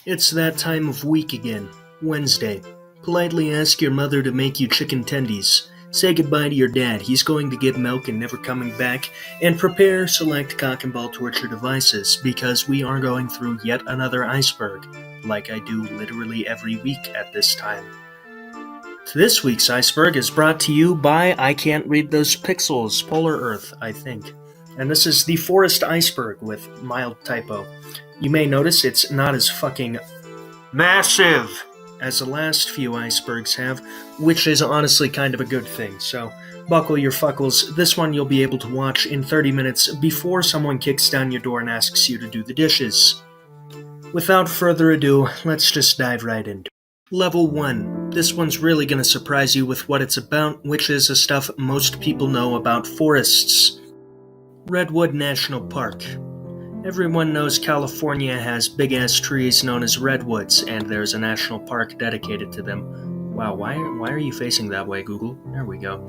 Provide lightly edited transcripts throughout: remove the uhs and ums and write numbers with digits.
It's that time of week again. Wednesday. Politely ask your mother to make you chicken tendies. Say goodbye to your dad, he's going to get milk and never coming back. And prepare select cock and ball torture devices, because we are going through yet another iceberg, like I do literally every week at this time. This week's iceberg is brought to you by I Can't Read Those Pixels, Polar Earth, I think. And this is the Forest Iceberg with mild typo. You may notice it's not as fucking massive as the last few icebergs have, which is honestly kind of a good thing. So buckle your fuckles. This one you'll be able to watch in 30 minutes before someone kicks down your door and asks you to do the dishes. Without further ado, let's just dive right into it. Level 1. This one's really going to surprise you with what it's about, which is the stuff most people know about forests. Redwood National Park. Everyone knows California has big-ass trees known as redwoods, and there's a national park dedicated to them. Wow, why are you facing that way, Google? There we go.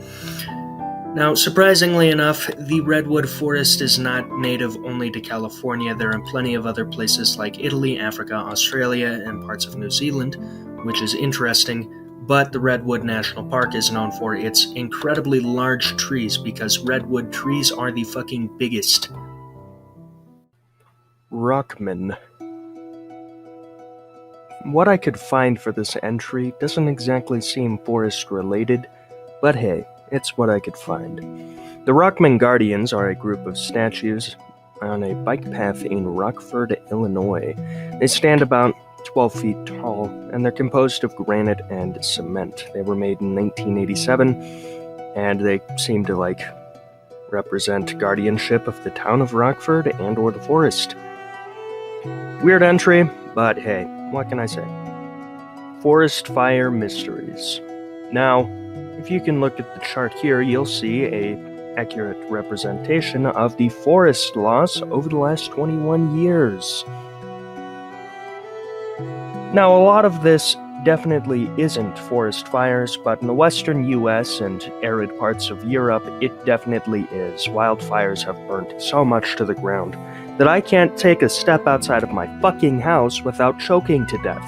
Now, surprisingly enough, the Redwood Forest is not native only to California. There are plenty of other places like Italy, Africa, Australia, and parts of New Zealand, which is interesting, but the Redwood National Park is known for its incredibly large trees because redwood trees are the fucking biggest. Rockman. What I could find for this entry doesn't exactly seem forest-related, but hey, it's what I could find. The Rockman Guardians are a group of statues on a bike path in Rockford, Illinois. They stand about 12 feet tall, and they're composed of granite and cement. They were made in 1987, and they seem to, represent guardianship of the town of Rockford and or the forest. Weird entry, but hey, what can I say? Forest fire mysteries. Now, if you can look at the chart here, you'll see a accurate representation of the forest loss over the last 21 years. Now, a lot of this definitely isn't forest fires, but in the western US and arid parts of Europe, it definitely is. Wildfires have burnt so much to the ground that I can't take a step outside of my fucking house without choking to death.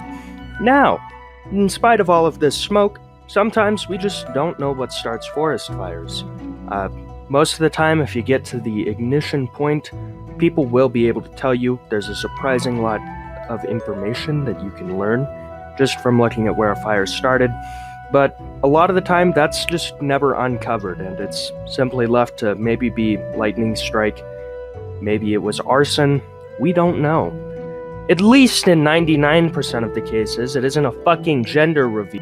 Now, in spite of all of this smoke, sometimes we just don't know what starts forest fires. Most of the time, if you get to the ignition point, people will be able to tell you. There's a surprising lot of information that you can learn just from looking at where a fire started, but a lot of the time that's just never uncovered, and it's simply left to maybe be lightning strike, maybe it was arson, we don't know. At least in 99% of the cases, it isn't a fucking gender reveal.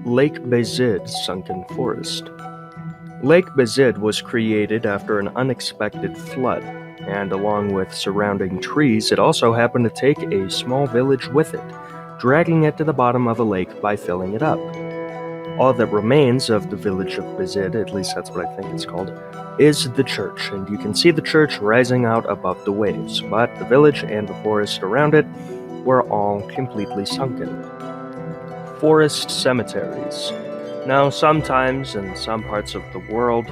Lake Bezid, sunken forest. Lake Bezid was created after an unexpected flood, and along with surrounding trees, it also happened to take a small village with it, dragging it to the bottom of a lake by filling it up. All that remains of the village of Bezid, at least that's what I think it's called, is the church, and you can see the church rising out above the waves, but the village and the forest around it were all completely sunken. Forest cemeteries. Now, sometimes in some parts of the world,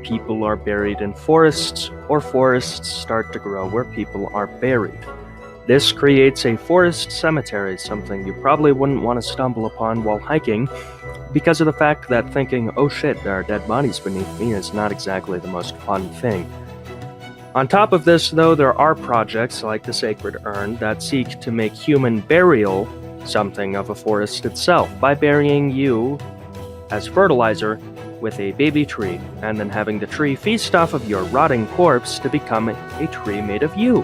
people are buried in forests, or forests start to grow where people are buried. This creates a forest cemetery, something you probably wouldn't want to stumble upon while hiking, because of the fact that thinking, oh shit, there are dead bodies beneath me, is not exactly the most fun thing. On top of this, though, there are projects like the Sacred Urn that seek to make human burial something of a forest itself, by burying you as fertilizer with a baby tree, and then having the tree feast off of your rotting corpse to become a tree made of you,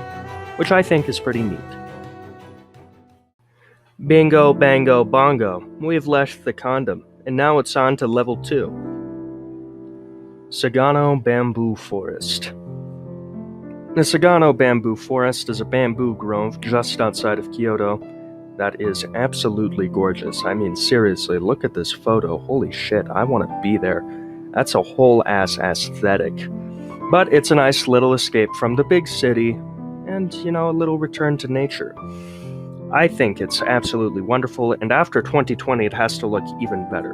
which I think is pretty neat. Bingo, bango, bongo. We've left the condom, and now it's on to level 2. Sagano Bamboo Forest. The Sagano Bamboo Forest is a bamboo grove just outside of Kyoto that is absolutely gorgeous. I mean, seriously, look at this photo. Holy shit, I want to be there. That's a whole-ass aesthetic. But it's a nice little escape from the big city, and, a little return to nature. I think it's absolutely wonderful, and after 2020 it has to look even better.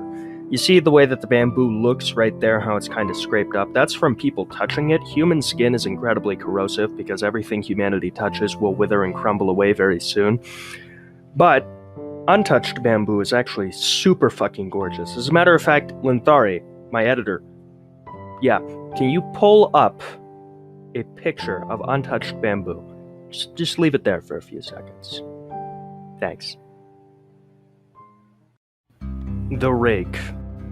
You see the way that the bamboo looks right there, how it's kind of scraped up? That's from people touching it. Human skin is incredibly corrosive because everything humanity touches will wither and crumble away very soon. But untouched bamboo is actually super fucking gorgeous. As a matter of fact, Linthari, my editor, can you pull up a picture of untouched bamboo? Just leave it there for a few seconds. Thanks. The rake.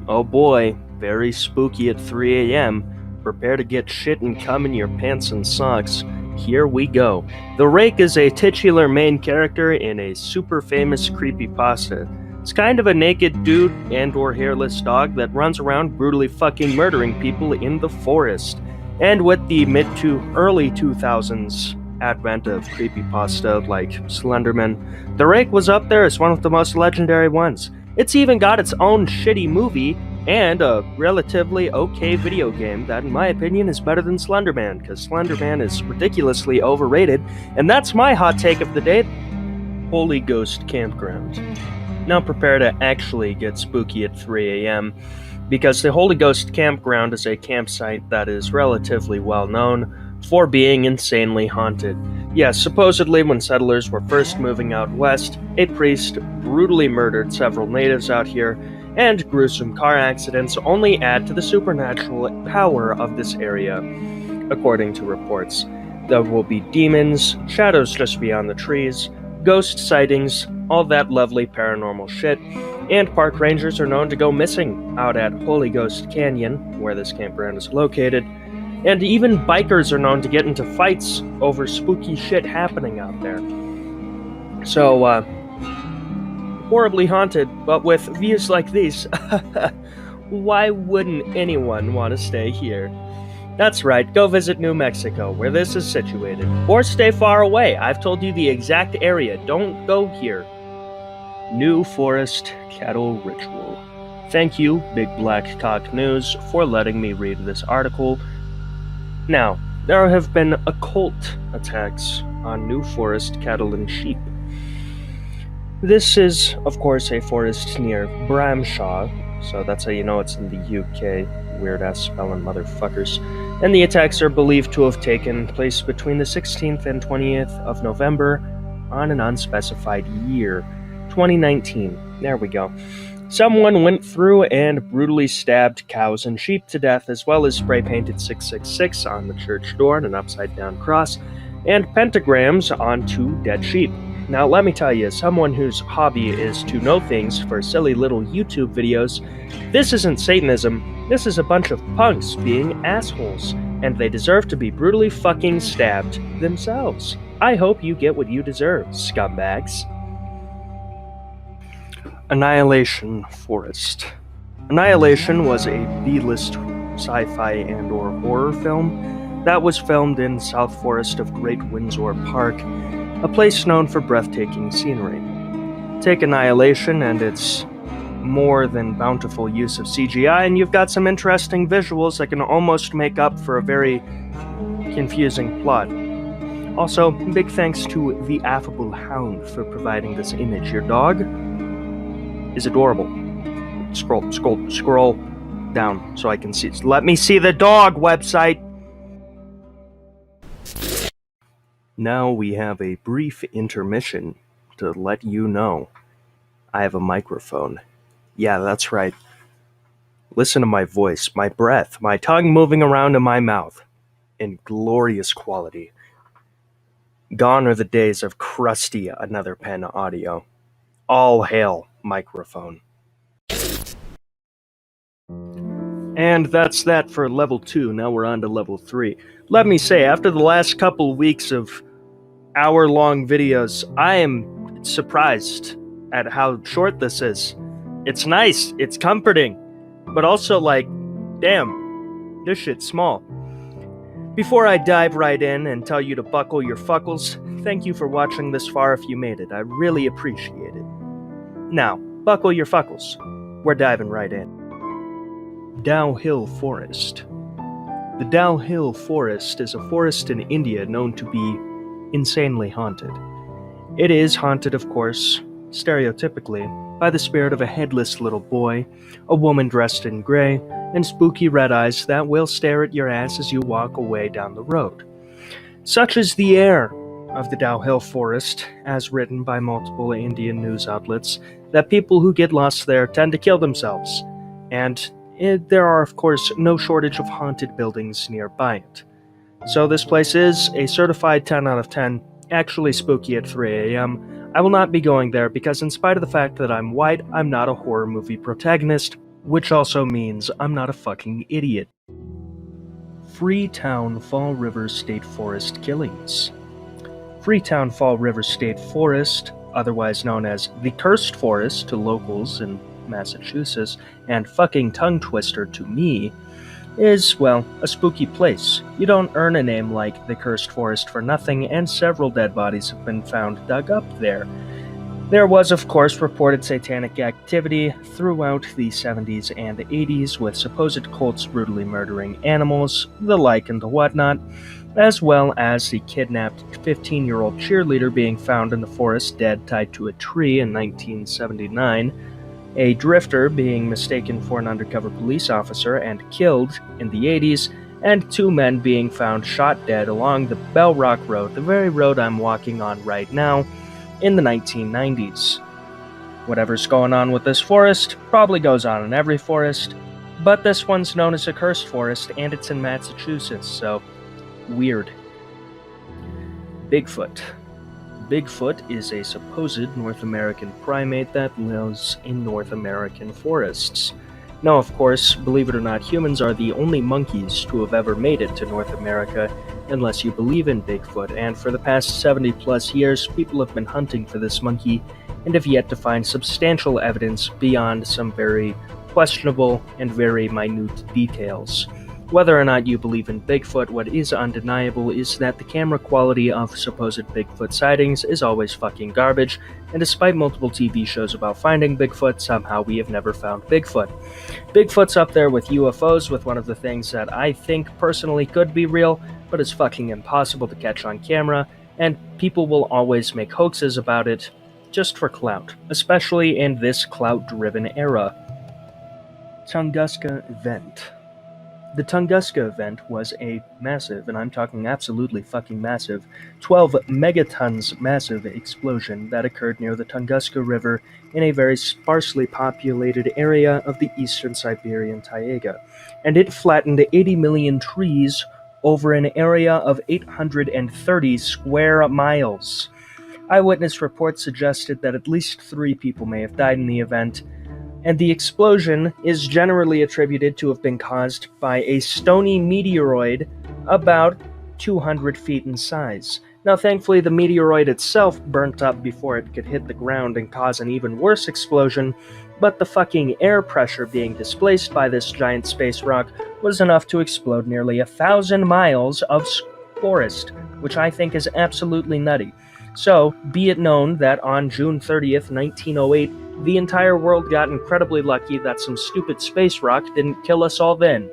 Oh boy, very spooky at 3 a.m. Prepare to get shit and cum in your pants and socks. Here we go. The rake is a titular main character in a super famous creepypasta. It's kind of a naked dude and or hairless dog that runs around brutally fucking murdering people in the forest. And with the mid to early 2000s advent of creepypasta like Slenderman, the rake was up there as one of the most legendary ones. It's even got its own shitty movie and a relatively okay video game that, in my opinion, is better than Slenderman, because Slenderman is ridiculously overrated, and that's my hot take of the day: Holy Ghost Campground. Now prepare to actually get spooky at 3 a.m., because the Holy Ghost Campground is a campsite that is relatively well known for being insanely haunted. Yes, supposedly when settlers were first moving out west, a priest brutally murdered several natives out here, and gruesome car accidents only add to the supernatural power of this area. According to reports, there will be demons, shadows just beyond the trees, ghost sightings, all that lovely paranormal shit, and park rangers are known to go missing out at Holy Ghost Canyon, where this campground is located, and even bikers are known to get into fights over spooky shit happening out there. So, horribly haunted, but with views like these, why wouldn't anyone want to stay here? That's right, go visit New Mexico, where this is situated. Or stay far away, I've told you the exact area, don't go here. New Forest Cattle Ritual. Thank you, Big Black Cock News, for letting me read this article. Now, there have been occult attacks on New Forest cattle and sheep. This is, of course, a forest near Bramshaw, so that's how you know it's in the UK, weird-ass spelling motherfuckers. And the attacks are believed to have taken place between the 16th and 20th of November on an unspecified year, 2019. There we go. Someone went through and brutally stabbed cows and sheep to death, as well as spray-painted 666 on the church door and an upside-down cross, and pentagrams on 2 dead sheep. Now, let me tell you, someone whose hobby is to know things for silly little YouTube videos, this isn't Satanism, this is a bunch of punks being assholes, and they deserve to be brutally fucking stabbed themselves. I hope you get what you deserve, scumbags. Annihilation Forest. Annihilation was a B-list sci-fi and or horror film that was filmed in South Forest of Great Windsor Park, a place known for breathtaking scenery. Take Annihilation and its more than bountiful use of CGI, and you've got some interesting visuals that can almost make up for a very confusing plot. Also, big thanks to the Affable Hound for providing this image. Your dog is adorable. Scroll down so I can see. Let me see the dog website! Now we have a brief intermission to let you know I have a microphone. Yeah, that's right. Listen to my voice, my breath, my tongue moving around in my mouth in glorious quality. Gone are the days of crusty another pen audio. All hail microphone. And that's that for level 2. Now we're on to level 3. Let me say, after the last couple weeks of hour-long videos, I am surprised at how short this is. It's nice, it's comforting, but also like, damn, this shit's small. Before I dive right in and tell you to buckle your fuckles, thank you for watching this far if you made it. I really appreciate it. Now, buckle your fuckles. We're diving right in. Downhill Forest. The Downhill Forest is a forest in India known to be insanely haunted. It is haunted, of course, stereotypically, by the spirit of a headless little boy, a woman dressed in gray, and spooky red eyes that will stare at your ass as you walk away down the road. Such is the air of the Dow Hill Forest, as written by multiple Indian news outlets, that people who get lost there tend to kill themselves, and there are, of course, no shortage of haunted buildings nearby it. So this place is a certified 10 out of 10, actually spooky at 3 a.m. I will not be going there because in spite of the fact that I'm white, I'm not a horror movie protagonist, which also means I'm not a fucking idiot. Freetown-Fall River State Forest killings. Freetown-Fall River State Forest, otherwise known as the Cursed Forest to locals in Massachusetts, and fucking tongue twister to me, is, well, a spooky place. You don't earn a name like the Cursed Forest for nothing, and several dead bodies have been found dug up there. There was, of course, reported satanic activity throughout the 70s and 80s, with supposed cults brutally murdering animals, the like and the whatnot, as well as the kidnapped 15-year-old cheerleader being found in the forest dead tied to a tree in 1979, a drifter being mistaken for an undercover police officer and killed in the 80s, and 2 men being found shot dead along the Bell Rock Road, the very road I'm walking on right now, in the 1990s. Whatever's going on with this forest probably goes on in every forest, but this one's known as a cursed forest, and it's in Massachusetts, so weird. Bigfoot. Bigfoot is a supposed North American primate that lives in North American forests. Now, of course, believe it or not, humans are the only monkeys to have ever made it to North America, unless you believe in Bigfoot, and for the past 70 plus years, people have been hunting for this monkey and have yet to find substantial evidence beyond some very questionable and very minute details. Whether or not you believe in Bigfoot, what is undeniable is that the camera quality of supposed Bigfoot sightings is always fucking garbage, and despite multiple TV shows about finding Bigfoot, somehow we have never found Bigfoot. Bigfoot's up there with UFOs, with one of the things that I think personally could be real, but is fucking impossible to catch on camera, and people will always make hoaxes about it just for clout, especially in this clout-driven era. Tugunska event. The Tugunska event was a massive, and I'm talking absolutely fucking massive, 12 megatons massive explosion that occurred near the Tugunska River in a very sparsely populated area of the eastern Siberian taiga, and it flattened 80 million trees over an area of 830 square miles. Eyewitness reports suggested that at least 3 people may have died in the event, and the explosion is generally attributed to have been caused by a stony meteoroid about 200 feet in size. Now, thankfully, the meteoroid itself burnt up before it could hit the ground and cause an even worse explosion, but the fucking air pressure being displaced by this giant space rock was enough to explode nearly 1,000 miles of forest, which I think is absolutely nutty. So, be it known that on June 30th, 1908, the entire world got incredibly lucky that some stupid space rock didn't kill us all then.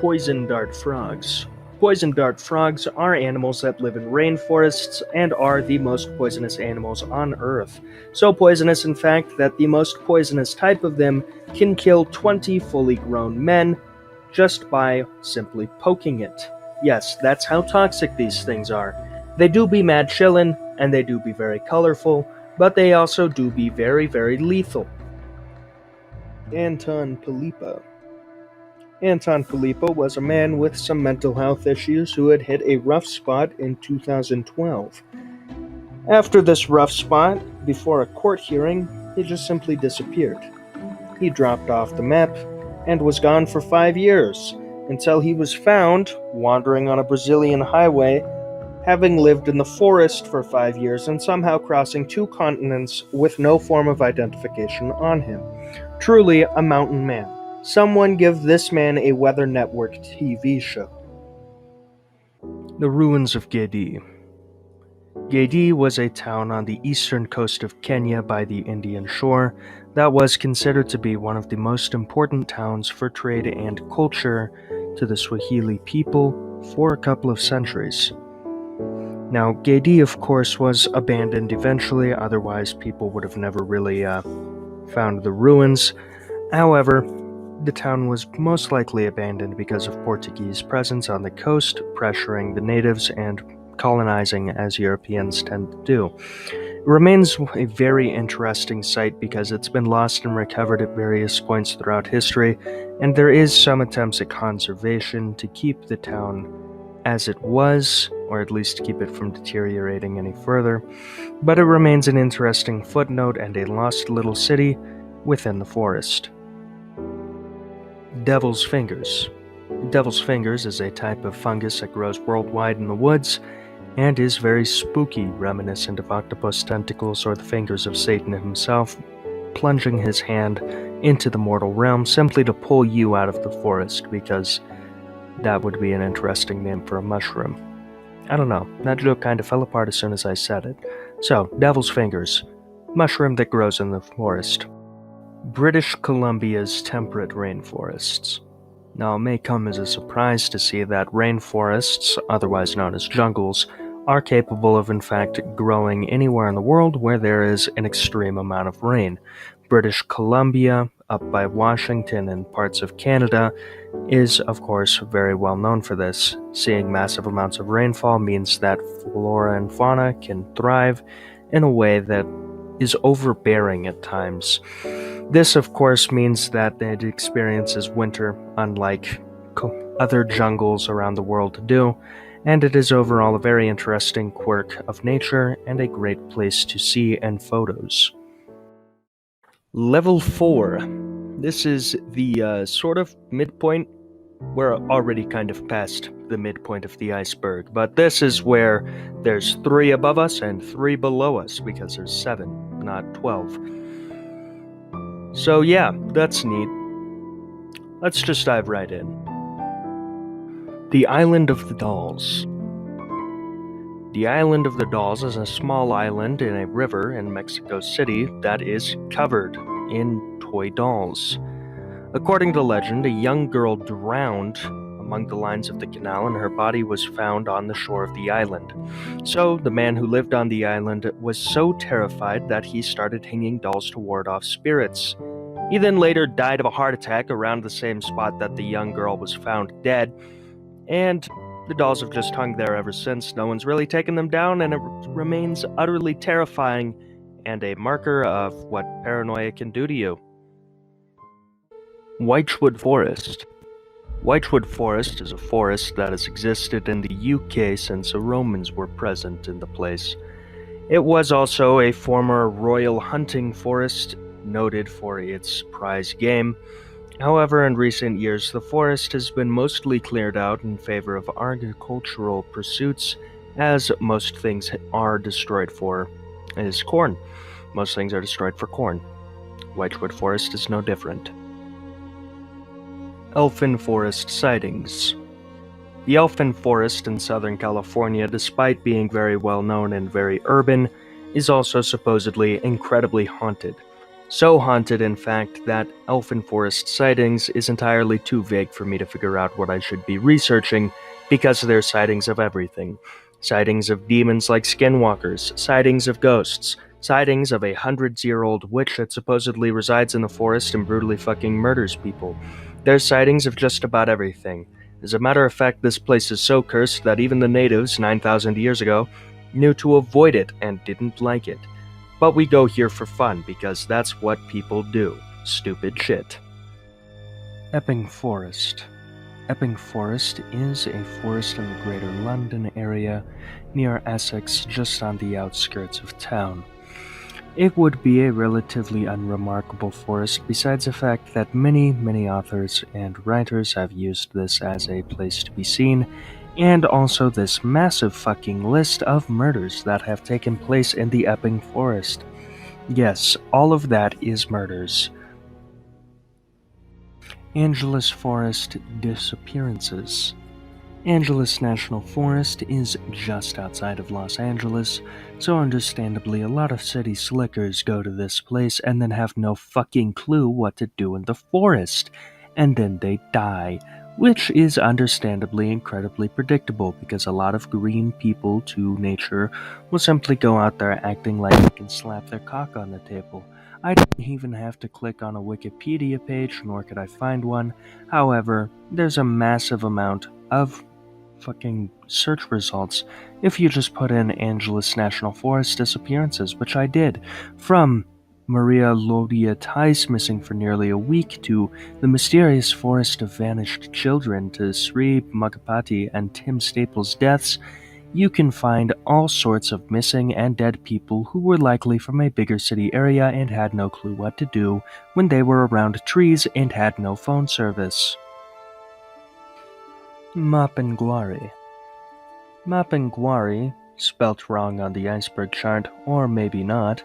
Poison dart frogs. Poison dart frogs are animals that live in rainforests and are the most poisonous animals on Earth. So poisonous, in fact, that the most poisonous type of them can kill 20 fully grown men just by simply poking it. Yes, that's how toxic these things are. They do be mad chillin', and they do be very colorful, but they also do be very, very lethal. Anton Pilipa. Anton Pilipa was a man with some mental health issues who had hit a rough spot in 2012. After this rough spot, before a court hearing, he just simply disappeared. He dropped off the map and was gone for 5 years, until he was found wandering on a Brazilian highway, having lived in the forest for 5 years and somehow crossing 2 continents with no form of identification on him. Truly a mountain man. Someone give this man a Weather Network TV show. The ruins of Gedi. Gedi was a town on the eastern coast of Kenya by the Indian shore that was considered to be one of the most important towns for trade and culture to the Swahili people for a couple of centuries. Now, Gaidi, of course, was abandoned eventually, otherwise people would have never really found the ruins. However, the town was most likely abandoned because of Portuguese presence on the coast, pressuring the natives and colonizing as Europeans tend to do. It remains a very interesting site because it's been lost and recovered at various points throughout history, and there is some attempts at conservation to keep the town as it was, or at least keep it from deteriorating any further, but it remains an interesting footnote and a lost little city within the forest. Devil's Fingers. Devil's Fingers is a type of fungus that grows worldwide in the woods and is very spooky, reminiscent of octopus tentacles or the fingers of Satan himself, plunging his hand into the mortal realm simply to pull you out of the forest, because that would be an interesting name for a mushroom. I don't know, that joke kind of fell apart as soon as I said it. So, Devil's Fingers, mushroom that grows in the forest. British Columbia's temperate rainforests. Now, it may come as a surprise to see that rainforests, otherwise known as jungles, are capable of in fact growing anywhere in the world where there is an extreme amount of rain. British Columbia, up by Washington and parts of Canada, is of course very well known for this. Seeing massive amounts of rainfall means that flora and fauna can thrive in a way that is overbearing at times. This of course means that it experiences winter unlike other jungles around the world do, and it is overall a very interesting quirk of nature and a great place to see and photos. Level 4. This is the sort of midpoint. We're already kind of past the midpoint of the iceberg, but this is where there's 3 above us and 3 below us, because there's 7, not 12. So yeah, that's neat. Let's just dive right in. The Island of the Dolls. The Island of the Dolls is a small island in a river in Mexico City that is covered in toy dolls. According to legend, a young girl drowned among the lines of the canal and her body was found on the shore of the island. So, the man who lived on the island was so terrified that he started hanging dolls to ward off spirits. He then later died of a heart attack around the same spot that the young girl was found dead, and the dolls have just hung there ever since. No one's really taken them down, and it remains utterly terrifying and a marker of what paranoia can do to you. Wychwood Forest. Wychwood Forest is a forest that has existed in the UK since the Romans were present in the place. It was also a former royal hunting forest, noted for its prize game. However, in recent years, the forest has been mostly cleared out in favor of agricultural pursuits, as most things are destroyed for is corn. Most things are destroyed for corn. Wychwood Forest is no different. Elfin Forest sightings. The Elfin Forest in Southern California, despite being very well known and very urban, is also supposedly incredibly haunted. So haunted, in fact, that Elfin Forest sightings is entirely too vague for me to figure out what I should be researching, because there's sightings of everything. Sightings of demons like skinwalkers, sightings of ghosts, sightings of a 100-year-old witch that supposedly resides in the forest and brutally fucking murders people. There's sightings of just about everything. As a matter of fact, this place is so cursed that even the natives, 9,000 years ago, knew to avoid it and didn't like it. But we go here for fun, because that's what people do. Stupid shit. Epping Forest. Epping Forest is a forest in the Greater London area, near Essex, just on the outskirts of town. It would be a relatively unremarkable forest, besides the fact that many authors and writers have used this as a place to be seen, and also this massive fucking list of murders that have taken place in the Epping Forest. Yes, all of that is murders. Angeles Forest disappearances. Angeles National Forest is just outside of Los Angeles, so understandably a lot of city slickers go to this place and then have no fucking clue what to do in the forest, and then they die, which is understandably incredibly predictable because a lot of green people to nature will simply go out there acting like they can slap their cock on the table. I didn't even have to click on a Wikipedia page, nor could I find one. However, there's a massive amount of fucking search results if you just put in Angeles National Forest disappearances, which I did, from Maria Lodia Tice missing for nearly a week to the mysterious forest of vanished children to Sri Magapati and Tim Staples' deaths. You can find all sorts of missing and dead people who were likely from a bigger city area and had no clue what to do when they were around trees and had no phone service. Mapinguari. Mapinguari, spelt wrong on the Iceberg chart, or maybe not,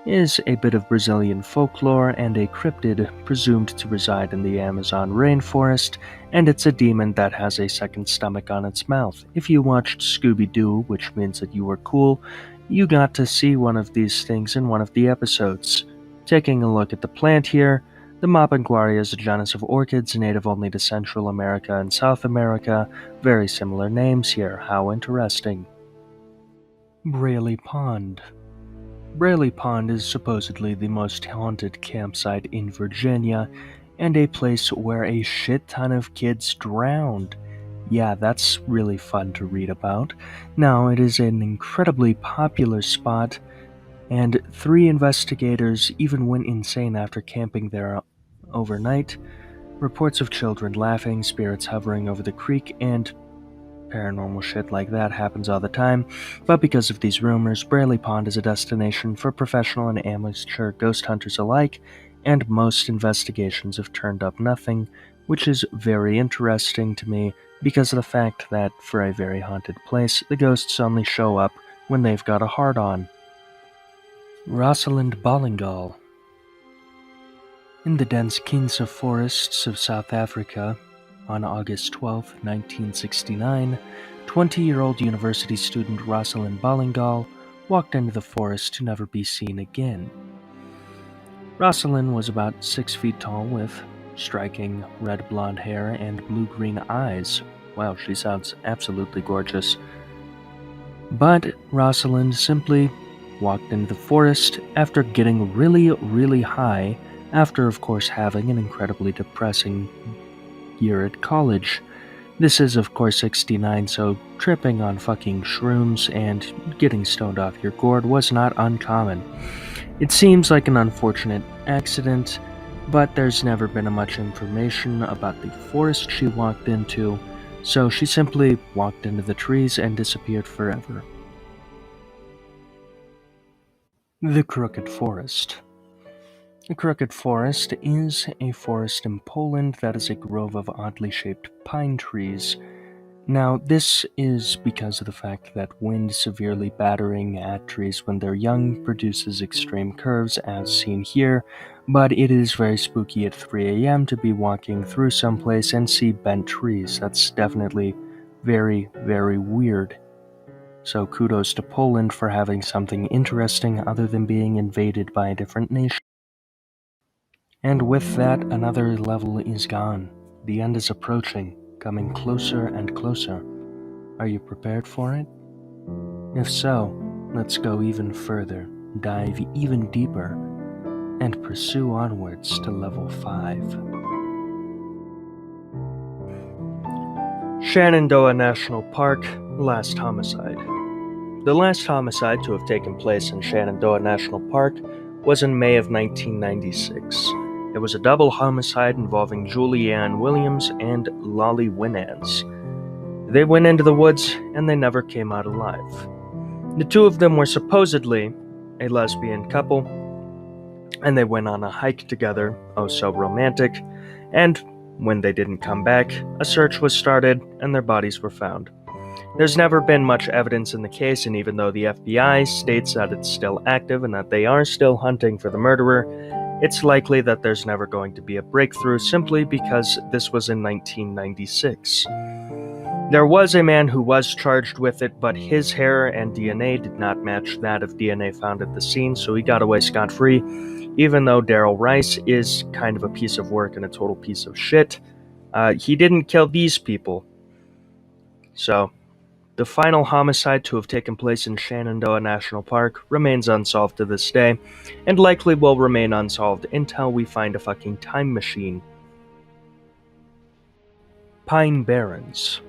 is a bit of Brazilian folklore and a cryptid presumed to reside in the Amazon rainforest, and it's a demon that has a second stomach on its mouth. If you watched Scooby-Doo, which means that you were cool, you got to see one of these things in one of the episodes. Taking a look at the plant here, the Mapinguari is a genus of orchids native only to Central America and South America. Very similar names here, how interesting. Braley Pond. Braley Pond is supposedly the most haunted campsite in Virginia, and a place where a shit ton of kids drowned. Yeah, that's really fun to read about. Now, it is an incredibly popular spot, and 3 investigators even went insane after camping there overnight. Reports of children laughing, spirits hovering over the creek, and paranormal shit like that happens all the time, but because of these rumors, Braley Pond is a destination for professional and amateur ghost hunters alike, and most investigations have turned up nothing, which is very interesting to me because of the fact that, for a very haunted place, the ghosts only show up when they've got a hard-on. Rosalind Ballingall. In the dense Kinsa forests of South Africa, on August 12, 1969, 20-year-old university student Rosalind Ballingall walked into the forest to never be seen again. Rosalind was about 6 feet tall with striking red blonde hair and blue-green eyes. Wow, she sounds absolutely gorgeous. But Rosalind simply walked into the forest after getting really, really high, after of course having an incredibly depressing year at college. This is of course 69, so tripping on fucking shrooms and getting stoned off your gourd was not uncommon. It seems like an unfortunate accident, but there's never been much information about the forest she walked into, so she simply walked into the trees and disappeared forever. The Crooked Forest. The Crooked Forest is a forest in Poland that is a grove of oddly shaped pine trees. Now, this is because of the fact that wind severely battering at trees when they're young produces extreme curves, as seen here, but it is very spooky at 3 a.m. to be walking through someplace and see bent trees. That's definitely very, very weird. So kudos to Poland for having something interesting other than being invaded by a different nation. And with that, another level is gone. The end is approaching, coming closer and closer. Are you prepared for it? If so, let's go even further, dive even deeper, and pursue onwards to level 5. Shenandoah National Park, last homicide. The last homicide to have taken place in Shenandoah National Park was in May of 1996. It was a double homicide involving Julianne Williams and Lolly Winans. They went into the woods and they never came out alive. The two of them were supposedly a lesbian couple, and they went on a hike together, oh so romantic, and when they didn't come back, a search was started and their bodies were found. There's never been much evidence in the case, and even though the FBI states that it's still active and that they are still hunting for the murderer, it's likely that there's never going to be a breakthrough simply because this was in 1996. There was a man who was charged with it, but his hair and DNA did not match that of DNA found at the scene, so he got away scot-free, even though Daryl Rice is kind of a piece of work and a total piece of shit. He didn't kill these people. So, the final homicide to have taken place in Shenandoah National Park remains unsolved to this day, and likely will remain unsolved until we find a fucking time machine. Pine Barrens.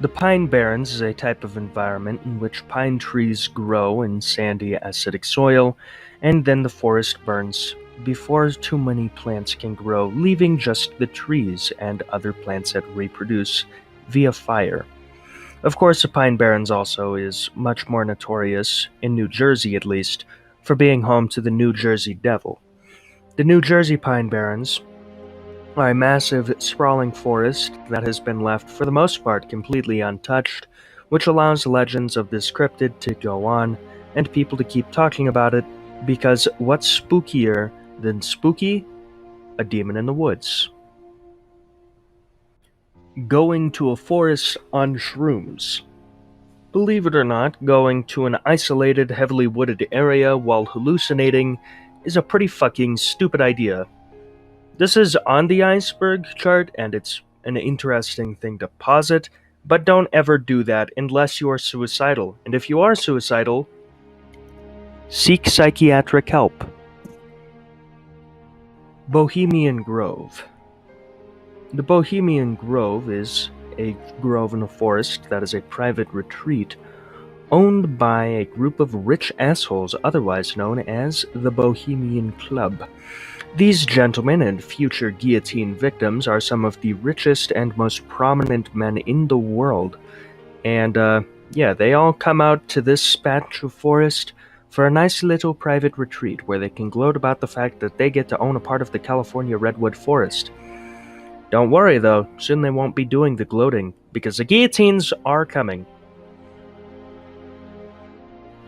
The Pine Barrens is a type of environment in which pine trees grow in sandy, acidic soil, and then the forest burns before too many plants can grow, leaving just the trees and other plants that reproduce via fire. Of course, the Pine Barrens also is much more notorious, in New Jersey at least, for being home to the New Jersey Devil. The New Jersey Pine Barrens are a massive, sprawling forest that has been left, for the most part, completely untouched, which allows legends of this cryptid to go on, and people to keep talking about it, because what's spookier than spooky? A demon in the woods. Going to a forest on shrooms. Believe it or not, going to an isolated, heavily wooded area while hallucinating is a pretty fucking stupid idea. This is on the Iceberg chart, and it's an interesting thing to posit, but don't ever do that unless you are suicidal. And if you are suicidal, seek psychiatric help. Bohemian Grove. The Bohemian Grove is a grove in a forest that is a private retreat owned by a group of rich assholes otherwise known as the Bohemian Club. These gentlemen and future guillotine victims are some of the richest and most prominent men in the world. And, they all come out to this patch of forest for a nice little private retreat where they can gloat about the fact that they get to own a part of the California Redwood Forest. Don't worry though, soon they won't be doing the gloating, because the guillotines are coming.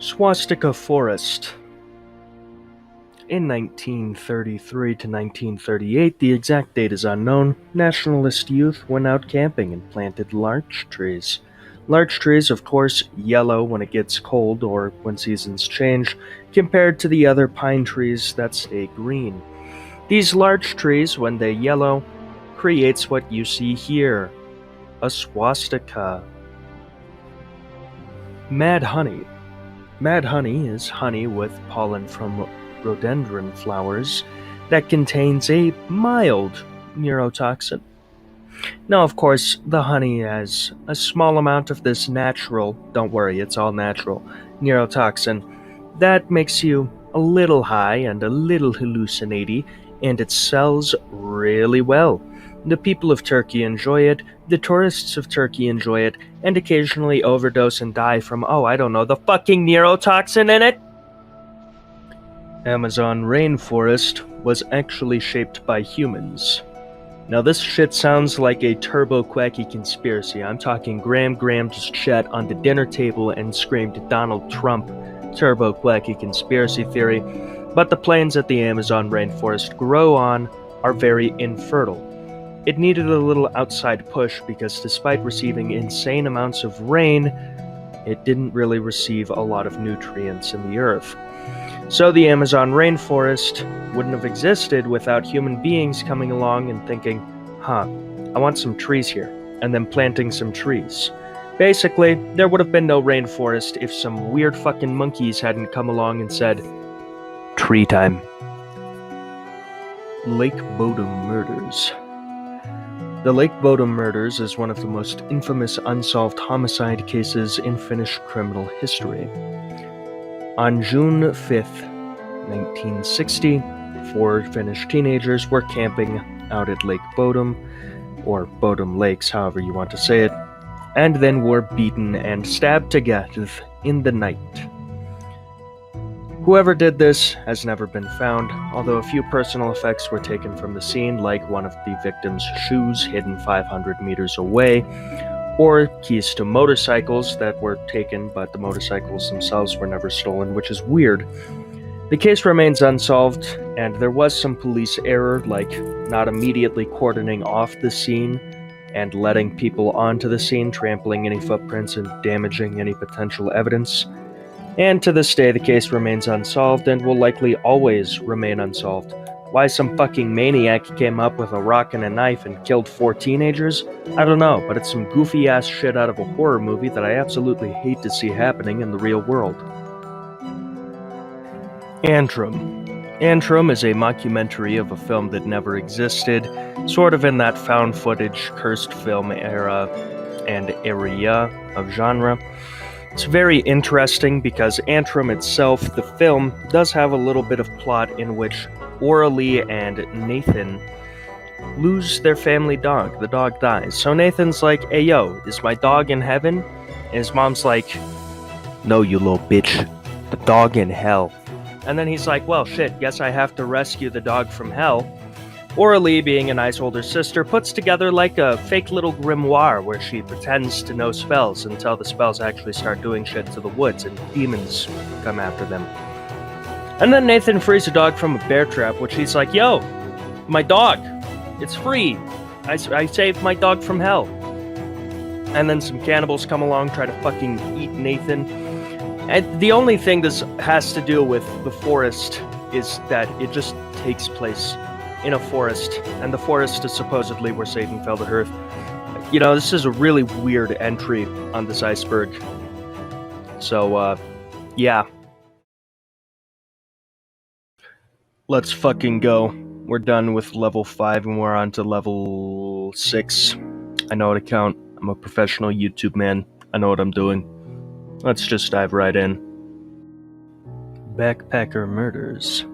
Swastika Forest. In 1933 to 1938, the exact date is unknown, nationalist youth went out camping and planted larch trees. Larch trees, of course, yellow when it gets cold or when seasons change, compared to the other pine trees that stay green. These larch trees, when they yellow, creates what you see here, a swastika. Mad honey. Mad honey is honey with pollen from rhododendron flowers that contains a mild neurotoxin. Now, of course, the honey has a small amount of this natural, don't worry, it's all natural, neurotoxin that makes you a little high and a little hallucinaty, and it sells really well. The people of Turkey enjoy it, the tourists of Turkey enjoy it, and occasionally overdose and die from, the fucking neurotoxin in it! Amazon rainforest was actually shaped by humans. Now this shit sounds like a turbo-quacky conspiracy. I'm talking Graham just sat on the dinner table and screamed Donald Trump, turbo-quacky conspiracy theory, but the plains that the Amazon rainforest grow on are very infertile. It needed a little outside push because despite receiving insane amounts of rain, it didn't really receive a lot of nutrients in the earth. So the Amazon rainforest wouldn't have existed without human beings coming along and thinking, I want some trees here, and then planting some trees. Basically, there would have been no rainforest if some weird fucking monkeys hadn't come along and said, tree time. Lake Bodom murders. The Lake Bodom murders is one of the most infamous unsolved homicide cases in Finnish criminal history. On June 5th, 1960, 4 Finnish teenagers were camping out at Lake Bodom, or Bodom Lakes, however you want to say it, and then were beaten and stabbed to death in the night. Whoever did this has never been found, although a few personal effects were taken from the scene, like one of the victims' shoes hidden 500 meters away, or keys to motorcycles that were taken, but the motorcycles themselves were never stolen, which is weird. The case remains unsolved, and there was some police error, like not immediately cordoning off the scene and letting people onto the scene, trampling any footprints and damaging any potential evidence. And to this day, the case remains unsolved and will likely always remain unsolved, Why some fucking maniac came up with a rock and a knife and killed 4 teenagers? I don't know, but it's some goofy ass shit out of a horror movie that I absolutely hate to see happening in the real world. Antrim. Antrim is a mockumentary of a film that never existed, sort of in that found footage, cursed film era and area of genre. It's very interesting because Antrim itself, the film, does have a little bit of plot in which Oralee and Nathan lose their family dog. The dog dies. So Nathan's like, hey yo, is my dog in heaven? And his mom's like, no, you little bitch, the dog in hell. And then he's like, well, shit, guess I have to rescue the dog from hell. Oralee, being a nice older sister, puts together like a fake little grimoire where she pretends to know spells until the spells actually start doing shit to the woods and demons come after them. And then Nathan frees a dog from a bear trap, which he's like, yo, my dog, it's free. I saved my dog from hell. And then some cannibals come along, try to fucking eat Nathan. And the only thing this has to do with the forest is that it just takes place in a forest, and the forest is supposedly where Satan fell to earth. You know, this is a really weird entry on this iceberg. So, yeah. Let's fucking go. We're done with level 5 and we're on to level 6. I know how to count. I'm a professional YouTube man. I know what I'm doing. Let's just dive right in. Backpacker murders.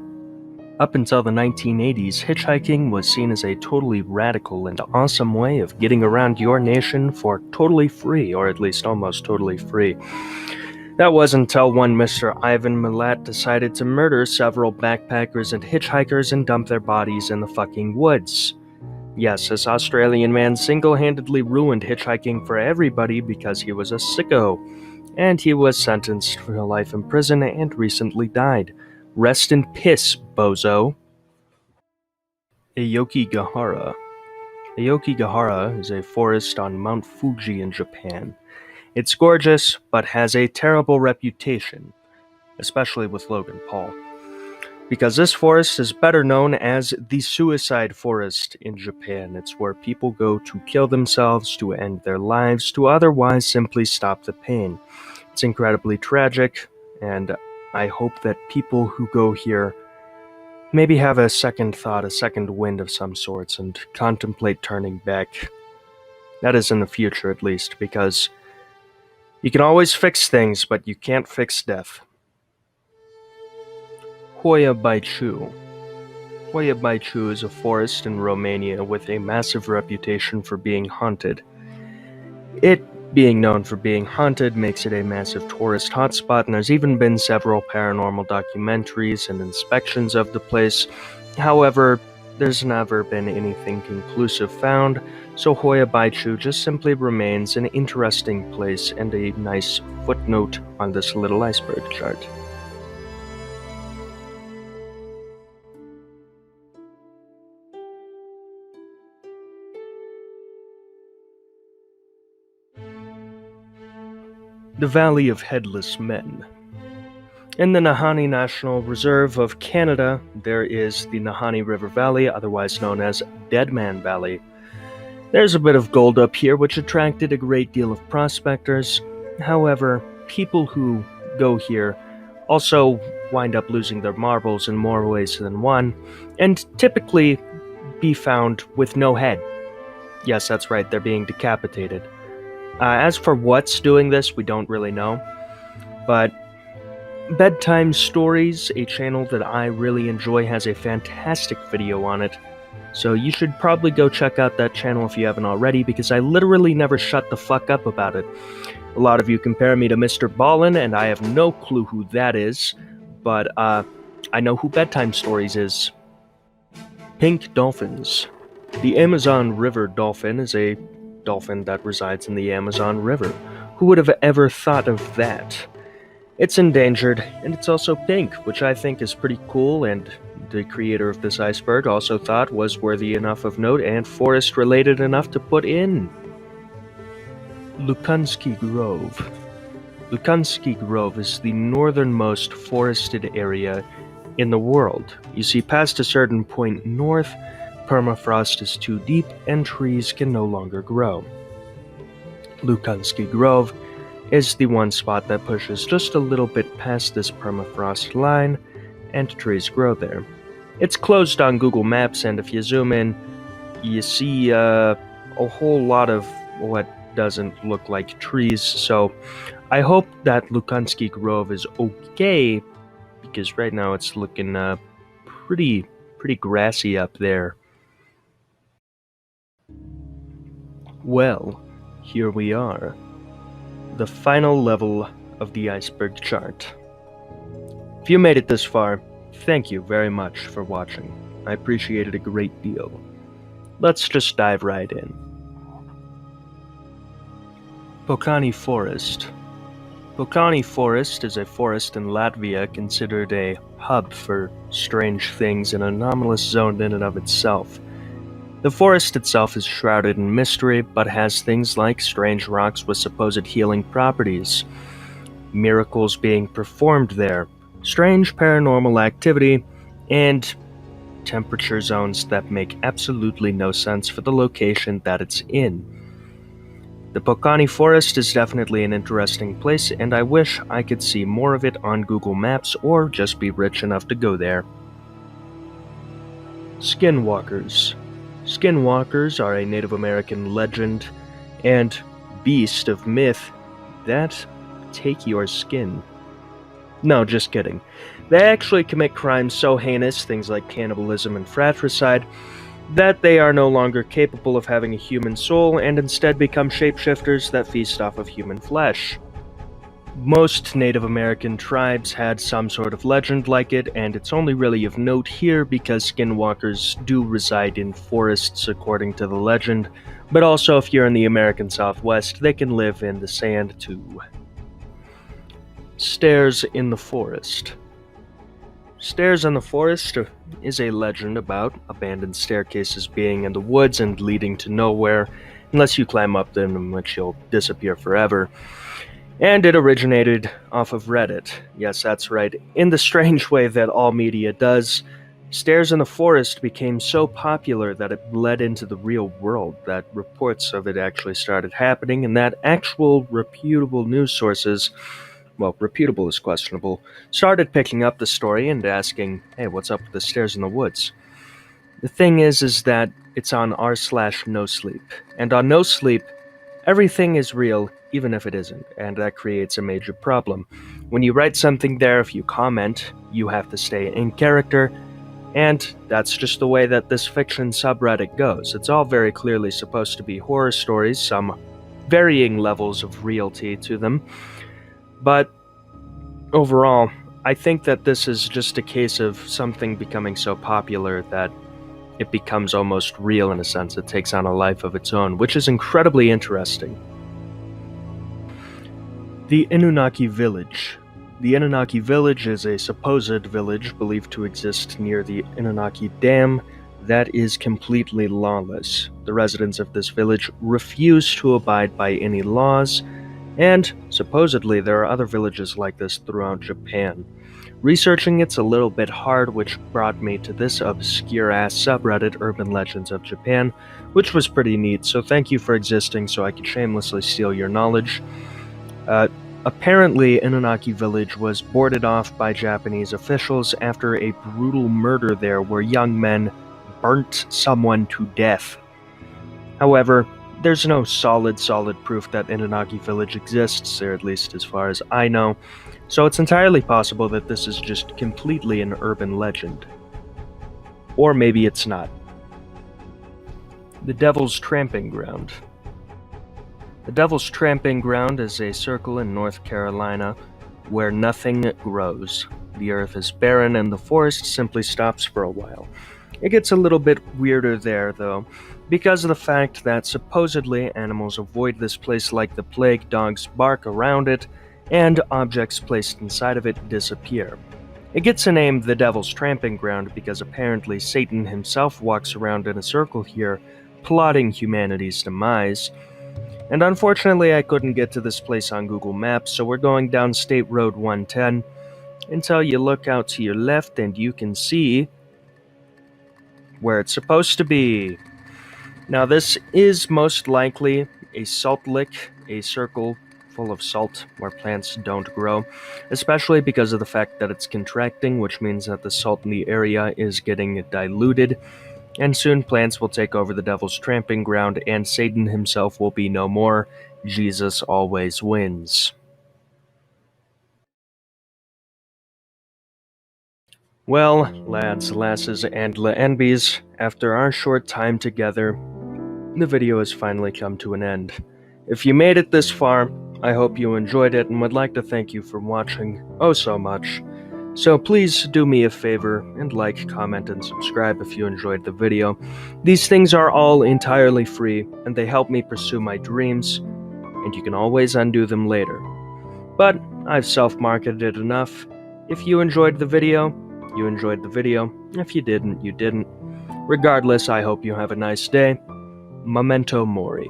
Up until the 1980s, hitchhiking was seen as a totally radical and awesome way of getting around your nation for totally free, or at least almost totally free. That was until one Mr. Ivan Milat decided to murder several backpackers and hitchhikers and dump their bodies in the fucking woods. Yes, this Australian man single-handedly ruined hitchhiking for everybody because he was a sicko, and he was sentenced for life in prison and recently died. Rest in piss, bozo. Aokigahara. Aokigahara is a forest on Mount Fuji in Japan. It's gorgeous, but has a terrible reputation, especially with Logan Paul, because this forest is better known as the Suicide Forest in Japan. It's where people go to kill themselves, to end their lives, to otherwise simply stop the pain. It's incredibly tragic, and I hope that people who go here maybe have a second thought, a second wind of some sorts, and contemplate turning back. That is in the future, at least, because you can always fix things, but you can't fix death. Hoia Baichu. Hoia Baichu is a forest in Romania with a massive reputation for being haunted. It being known for being haunted makes it a massive tourist hotspot, and there's even been several paranormal documentaries and inspections of the place. However, there's never been anything conclusive found, so Hoia Baichu just simply remains an interesting place and a nice footnote on this little iceberg chart. The Valley of Headless Men. In the Nahanni National Reserve of Canada, there is the Nahanni River Valley, otherwise known as Dead Man Valley. There's a bit of gold up here, which attracted a great deal of prospectors. However, people who go here also wind up losing their marbles in more ways than one, and typically be found with no head. Yes, that's right, they're being decapitated. As for what's doing this, we don't really know, but Bedtime Stories, a channel that I really enjoy, has a fantastic video on it, so you should probably go check out that channel if you haven't already, because I literally never shut the fuck up about it. A lot of you compare me to Mr. Ballin, and I have no clue who that is, but I know who Bedtime Stories is. Pink dolphins. The Amazon River dolphin is a dolphin that resides in the Amazon River. Who would have ever thought of that? It's endangered, and it's also pink, which I think is pretty cool, and the creator of this iceberg also thought was worthy enough of note and forest-related enough to put in. Lukanski Grove. Lukanski Grove is the northernmost forested area in the world. You see, past a certain point north, permafrost is too deep and trees can no longer grow. Tugunska Grove is the one spot that pushes just a little bit past this permafrost line, and trees grow there. It's closed on Google Maps, and if you zoom in, you see a whole lot of what doesn't look like trees, so I hope that Tugunska Grove is okay, because right now it's looking pretty grassy up there. Well, here we are. The final level of the Iceberg chart. If you made it this far, thank you very much for watching. I appreciate it a great deal. Let's just dive right in. Inuaki Forest. Inuaki Forest is a forest in Latvia considered a hub for strange things, an anomalous zone in and of itself. The forest itself is shrouded in mystery, but has things like strange rocks with supposed healing properties, miracles being performed there, strange paranormal activity, and temperature zones that make absolutely no sense for the location that it's in. The Inuaki Forest is definitely an interesting place, and I wish I could see more of it on Google Maps or just be rich enough to go there. Skinwalkers. Skinwalkers are a Native American legend and beast of myth that take your skin. No, just kidding. They actually commit crimes so heinous, things like cannibalism and fratricide, that they are no longer capable of having a human soul and instead become shapeshifters that feast off of human flesh. Most Native American tribes had some sort of legend like it, and it's only really of note here because skinwalkers do reside in forests according to the legend, but also if you're in the American Southwest, they can live in the sand too. Stairs in the Forest. Stairs in the Forest is a legend about abandoned staircases being in the woods and leading to nowhere, unless you climb up them, in which you'll disappear forever. And it originated off of Reddit. Yes, that's right. In the strange way that all media does, Stairs in the Forest became so popular that it bled into the real world, that reports of it actually started happening, and that actual reputable news sources, well, reputable is questionable, started picking up the story and asking, hey, what's up with the stairs in the woods? The thing is that it's on r/NoSleep, and on NoSleep, everything is real, even if it isn't, and that creates a major problem. When you write something there, if you comment, you have to stay in character, and that's just the way that this fiction subreddit goes. It's all very clearly supposed to be horror stories, some varying levels of reality to them, but overall, I think that this is just a case of something becoming so popular that it becomes almost real in a sense. It takes on a life of its own, which is incredibly interesting. The Inunaki Village. The Inunaki Village is a supposed village believed to exist near the Inunaki Dam that is completely lawless. The residents of this village refuse to abide by any laws, and supposedly there are other villages like this throughout Japan. Researching it's a little bit hard, which brought me to this obscure-ass subreddit, Urban Legends of Japan, which was pretty neat, so thank you for existing so I could shamelessly steal your knowledge. Apparently, Inunaki Village was boarded off by Japanese officials after a brutal murder there where young men burnt someone to death. However, there's no solid proof that Inunaki Village exists, or at least as far as I know, so it's entirely possible that this is just completely an urban legend. Or maybe it's not. The Devil's Tramping Ground. The Devil's Tramping Ground is a circle in North Carolina where nothing grows. The earth is barren and the forest simply stops for a while. It gets a little bit weirder there, though, because of the fact that supposedly animals avoid this place like the plague. Dogs bark around it, and objects placed inside of it disappear. It gets a name, the Devil's Tramping Ground, because apparently Satan himself walks around in a circle here, plotting humanity's demise. And unfortunately, I couldn't get to this place on Google Maps, so we're going down State Road 110. until you look out to your left and you can see where it's supposed to be. Now, this is most likely a salt lick, a circle full of salt where plants don't grow, especially because of the fact that it's contracting, which means that the salt in the area is getting diluted, and soon plants will take over the devil's tramping ground and Satan himself will be no more. Jesus always wins. Well, lads, lasses, and la-enbies, after our short time together, the video has finally come to an end. If you made it this far, I hope you enjoyed it and would like to thank you for watching oh so much. So please do me a favor and like, comment, and subscribe if you enjoyed the video. These things are all entirely free and they help me pursue my dreams, and you can always undo them later. But I've self-marketed it enough. If you enjoyed the video, you enjoyed the video. If you didn't, you didn't. Regardless, I hope you have a nice day. Memento Mori.